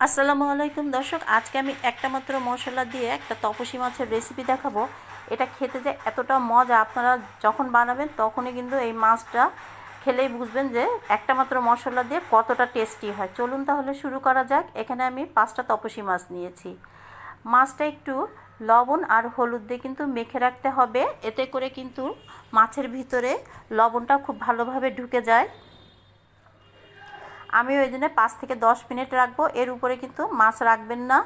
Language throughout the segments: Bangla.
আসসালামু আলাইকুম দর্শক, আজকে আমি একটা মাত্র মশলা দিয়ে একটা তপসী মাছের রেসিপি দেখাবো। এটা খেতে যে এতটা মজা, আপনারা যখন বানাবেন তখনই কিন্তু এই মাছটা খেলেই বুঝবেন যে একটা মাত্র মশলা দিয়ে কতটা টেস্টি হয়। চলুন তাহলে শুরু করা যাক। এখানে আমি 5টা তপসী মাছ নিয়েছি। মাছটা একটু লবণ আর হলুদ দিয়ে কিন্তু মেখে রাখতে হবে, এতে করে কিন্তু মাছের ভিতরে লবণটা খুব ভালোভাবে ঢুকে যায়। আমি ওই জন্য 5 থেকে 10 মিনিট রাখবো, এর উপরে কিন্তু মাছ রাখবেন না।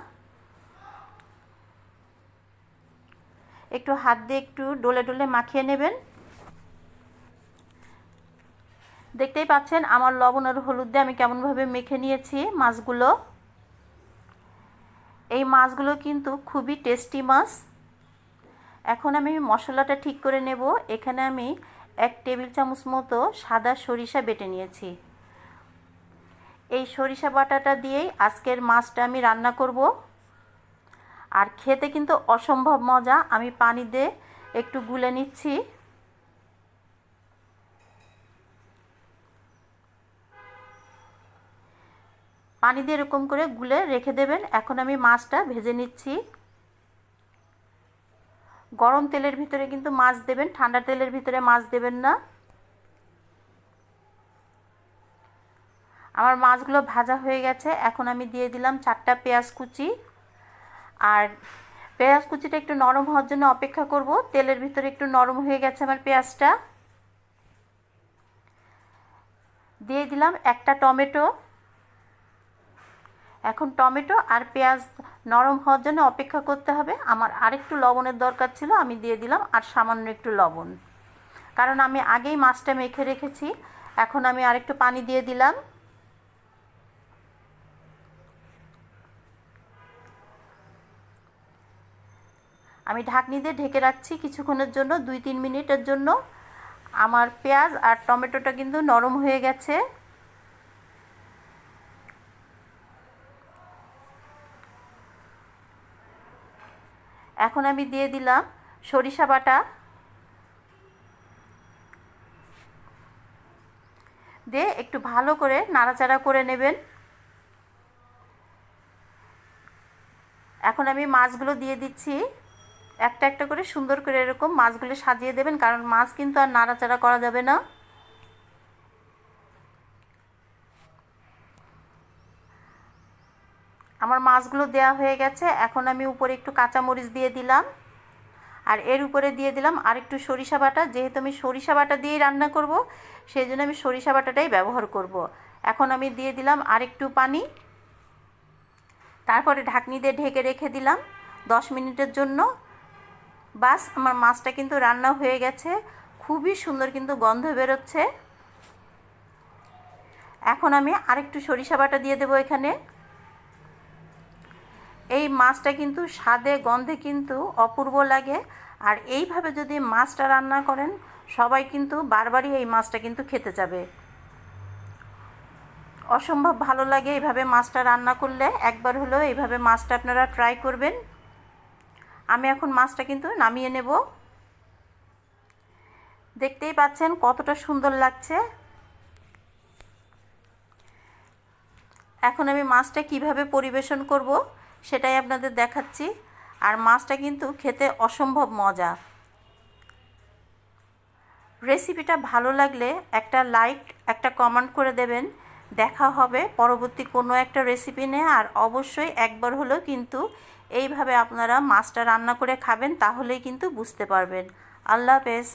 একটু হাত দিয়ে একটু ডলে ডলে মাখিয়ে নেবেন। দেখতেই পাচ্ছেন আমার লবণ আর হলুদ দিয়ে আমি কেমনভাবে মেখে নিয়েছি মাছগুলো। এই মাছগুলো কিন্তু খুবই টেস্টি মাছ। এখন আমি মশলাটা ঠিক করে নেব। এখানে আমি 1 টেবিল চামচ মতো সাদা সরিষা বেটে নিয়েছি। এই সরিষা বাটাটা দিয়েই আজকের মাছটা আমি রান্না করব। আর খেতে কিন্তু অসম্ভব মজা। আমি পানি দিয়ে একটু গুলে নিচ্ছি। পানি দিয়ে এরকম করে গুলে রেখে দেবেন। এখন আমি মাছটা ভেজে নিচ্ছি। গরম তেলের ভিতরে কিন্তু মাছ দেবেন, ঠান্ডা তেলের ভিতরে মাছ দেবেন না। আমার মাছগুলো ভাজা হয়ে গেছে। এখন আমি দিয়ে দিলাম 4টা পেঁয়াজ কুচি। আর পেঁয়াজ কুচিটা একটু নরম হওয়ার জন্য অপেক্ষা করব। তেলের ভিতরে একটু নরম হয়ে গেছে আমার পেঁয়াজটা। দিয়ে দিলাম একটা টমেটো। এখন টমেটো আর পেঁয়াজ নরম হওয়ার জন্য অপেক্ষা করতে হবে। আমার আরেকটু লবণের দরকার ছিল, আমি দিয়ে দিলাম আর সামান্য একটু লবণ, কারণ আমি আগেই মাছটা মেখে রেখেছি। এখন আমি আরেকটু পানি দিয়ে দিলাম। আমি ঢাকনি দিয়ে ঢেকে রাখছি কিছুক্ষণের জন্য, 2-3 মিনিটের জন্য। আমার পেঁয়াজ আর টমেটোটা কিন্তু নরম হয়ে গেছে। এখন আমি দিয়ে দিলাম সরিষা বাটা। দিয়ে একটু ভালো করে নাড়াচাড়া করে নেবেন। এখন আমি মাছগুলো দিয়ে দিচ্ছি। একটা একটা করে সুন্দর করে এরকম মাছগুলো সাজিয়ে দেবেন, কারণ মাছ কিন্তু আর নাড়াচাড়া করা যাবে না। আমার মাছগুলো দেয়া হয়ে গেছে। এখন আমি উপরে একটু কাঁচামরিচ দিয়ে দিলাম। আর এর উপরে দিয়ে দিলাম আরেকটু সরিষা বাটা। যেহেতু আমি সরিষা বাটা দিয়েই রান্না করব, সেই জন্য আমি সরিষা বাটাটাই ব্যবহার করব। এখন আমি দিয়ে দিলাম আরেকটু পানি। তারপরে ঢাকনি দিয়ে ঢেকে রেখে দিলাম 10 মিনিটের জন্য। বাস, আমার মাছটা কিন্তু রান্না হয়ে গেছে। খুবই সুন্দর কিন্তু গন্ধ বেরোচ্ছে। এখন আমি আরেকটু সরিষা বাটা দিয়ে দেবো এখানে। এই মাছটা কিন্তু স্বাদে গন্ধে কিন্তু অপূর্ব লাগে। আর এইভাবে যদি মাছটা রান্না করেন, সবাই কিন্তু বারবারই এই মাছটা কিন্তু খেতে যাবে। অসম্ভব ভালো লাগে এইভাবে মাছটা রান্না করলে। একবার হলেও এইভাবে মাছটা আপনারা ট্রাই করবেন। আমি এখন মাছটা কিন্তু নামিয়ে নেব। দেখতেই পাচ্ছেন কতটা সুন্দর লাগছে। এখন আমি মাছটা কিভাবে পরিবেশন করব সেটাই আপনাদের দেখাচ্ছি। আর মাছটা কিন্তু খেতে অসম্ভব মজা। রেসিপিটা ভালো লাগলে একটা লাইক, একটা কমেন্ট করে দেবেন। দেখা হবে পরবর্তী কোনো একটা রেসিপি নিয়ে। আর অবশ্যই একবার হলেও কিন্তু এইভাবে আপনারা মাছটা রান্না করে খাবেন, তাহলেই কিন্তু বুঝতে পারবেন। আল্লাহ হাফেজ।